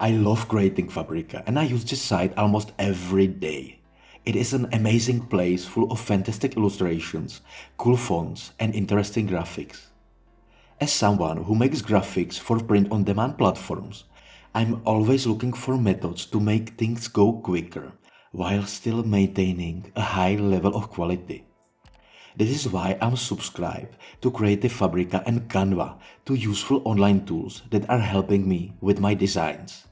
I love creating Fabrica and I use this site almost every day. It is an amazing place full of fantastic illustrations, cool fonts and interesting graphics. As someone who makes graphics for print-on-demand platforms, I'm always looking for methods to make things go quicker while still maintaining a high level of quality. This is why I'm subscribed to Creative Fabrica and Canva, two useful online tools that are helping me with my designs.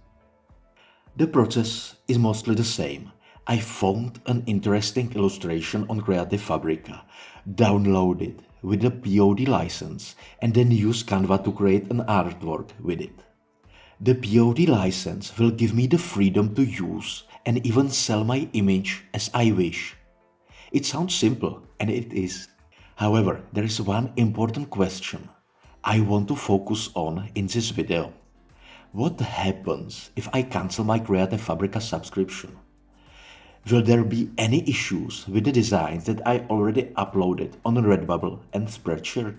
The process is mostly the same. I found an interesting illustration on Creative Fabrica, download it with the POD license and then use Canva to create an artwork with it. The POD license will give me the freedom to use and even sell my image as I wish. It sounds simple, and it is. However, there is one important question I want to focus on in this video. What happens if I cancel my Creative Fabrica subscription? Will there be any issues with the designs that I already uploaded on Redbubble and Spreadshirt?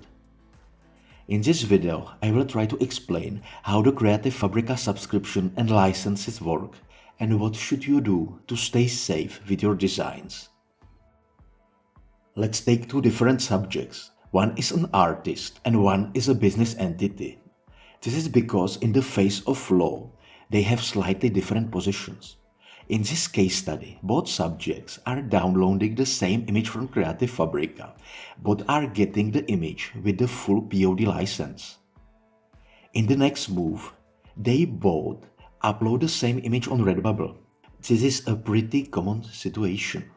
In this video, I will try to explain how the Creative Fabrica subscription and licenses work and what should you do to stay safe with your designs. Let's take two different subjects. One is an artist and one is a business entity. This is because in the face of law, they have slightly different positions. In this case study, both subjects are downloading the same image from Creative Fabrica, but are getting the image with the full POD license. In the next move, they both upload the same image on Redbubble. This is a pretty common situation.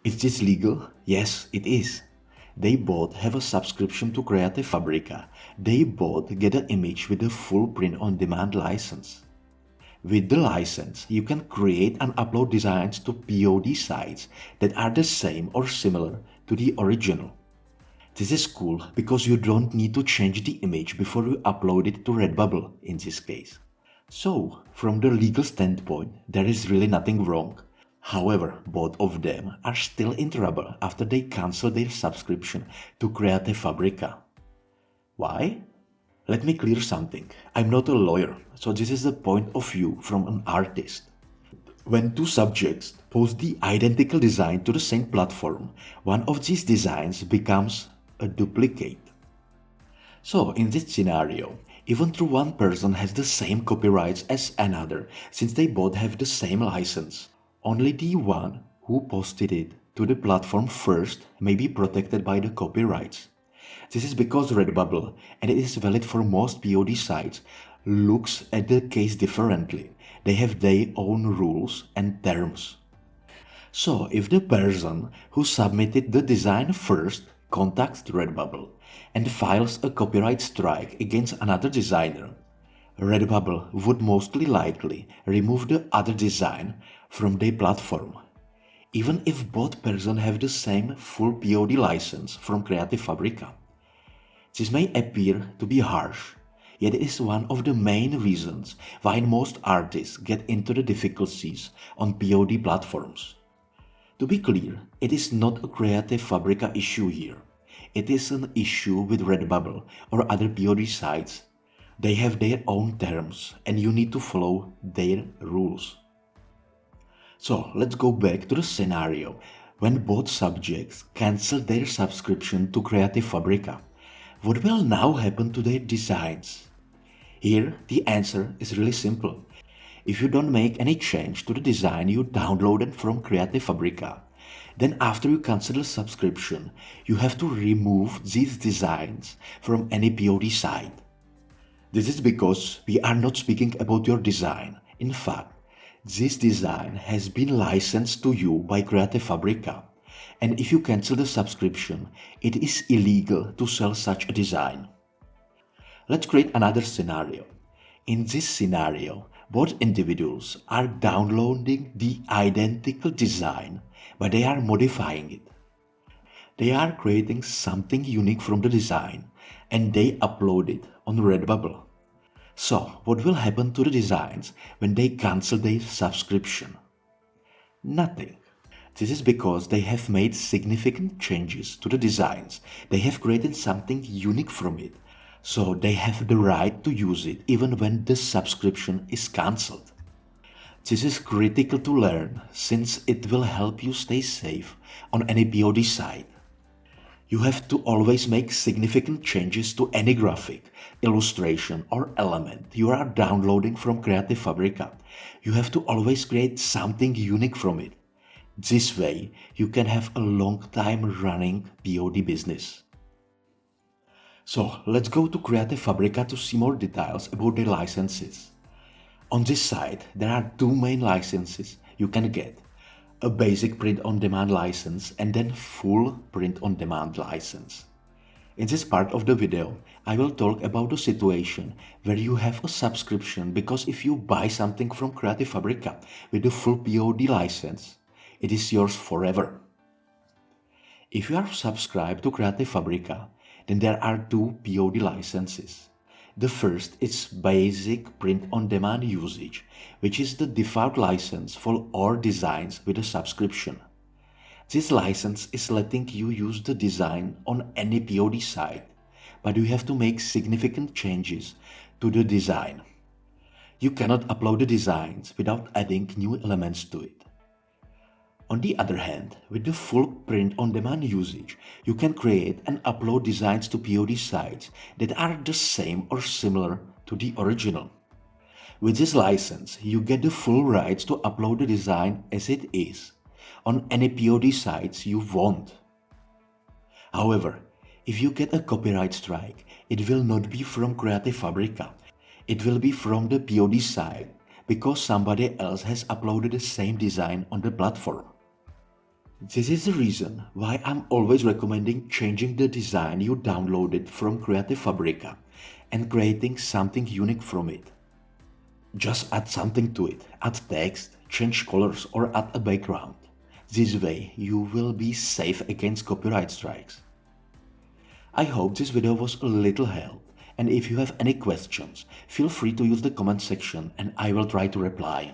Is this legal? Yes, it is. They both have a subscription to Creative Fabrica. They both get an image with a full print-on-demand license. With the license, you can create and upload designs to POD sites that are the same or similar to the original. This is cool because you don't need to change the image before you upload it to Redbubble in this case. So, from the legal standpoint, there is really nothing wrong. However, both of them are still in trouble after they cancel their subscription to Creative Fabrica. Why? Let me clear something. I'm not a lawyer, so this is the point of view from an artist. When two subjects post the identical design to the same platform, one of these designs becomes a duplicate. So, in this scenario, even though one person has the same copyrights as another, since they both have the same license, only the one who posted it to the platform first may be protected by the copyrights. This is because Redbubble, and it is valid for most POD sites, looks at the case differently. They have their own rules and terms. So if the person who submitted the design first contacts Redbubble and files a copyright strike against another designer, Redbubble would mostly likely remove the other design from their platform. Even if both persons have the same full POD license from Creative Fabrica. This may appear to be harsh, yet it is one of the main reasons why most artists get into the difficulties on POD platforms. To be clear, it is not a Creative Fabrica issue here. It is an issue with Redbubble or other POD sites. They have their own terms and you need to follow their rules. So let's go back to the scenario when both subjects cancel their subscription to Creative Fabrica. What will now happen to their designs? Here the answer is really simple. If you don't make any change to the design you downloaded from Creative Fabrica, then after you cancel the subscription, you have to remove these designs from any POD site. This is because we are not speaking about your design. In fact, this design has been licensed to you by Creative Fabrica, and if you cancel the subscription, it is illegal to sell such a design. Let's create another scenario. In this scenario, both individuals are downloading the identical design, but they are modifying it. They are creating something unique from the design, and they upload it on Redbubble. So, what will happen to the designs when they cancel their subscription? Nothing. This is because they have made significant changes to the designs. They have created something unique from it. so they have the right to use it even when the subscription is cancelled. This is critical to learn since it will help you stay safe on any POD site. You have to always make significant changes to any graphic, illustration or element you are downloading from Creative Fabrica. You have to always create something unique from it. This way, you can have a long time running POD business. So let's go to Creative Fabrica to see more details about the licenses. On this site, there are two main licenses you can get. A basic print-on-demand license and then full print-on-demand license. In this part of the video, I will talk about the situation where you have a subscription because if you buy something from Creative Fabrica with a full POD license, it is yours forever. If you are subscribed to Creative Fabrica, then there are two POD licenses. The first is basic print-on-demand usage, which is the default license for all designs with a subscription. This license is letting you use the design on any POD site, but you have to make significant changes to the design. You cannot upload the designs without adding new elements to it. On the other hand, with the full print-on-demand usage, you can create and upload designs to POD sites that are the same or similar to the original. With this license, you get the full rights to upload the design as it is on any POD sites you want. However, if you get a copyright strike, it will not be from Creative Fabrica. It will be from the POD site because somebody else has uploaded the same design on the platform. This is the reason why I'm always recommending changing the design you downloaded from Creative Fabrica and creating something unique from it. Just add something to it, add text, change colors or add a background. This way you will be safe against copyright strikes. I hope this video was a little help, and if you have any questions, feel free to use the comment section and I will try to reply.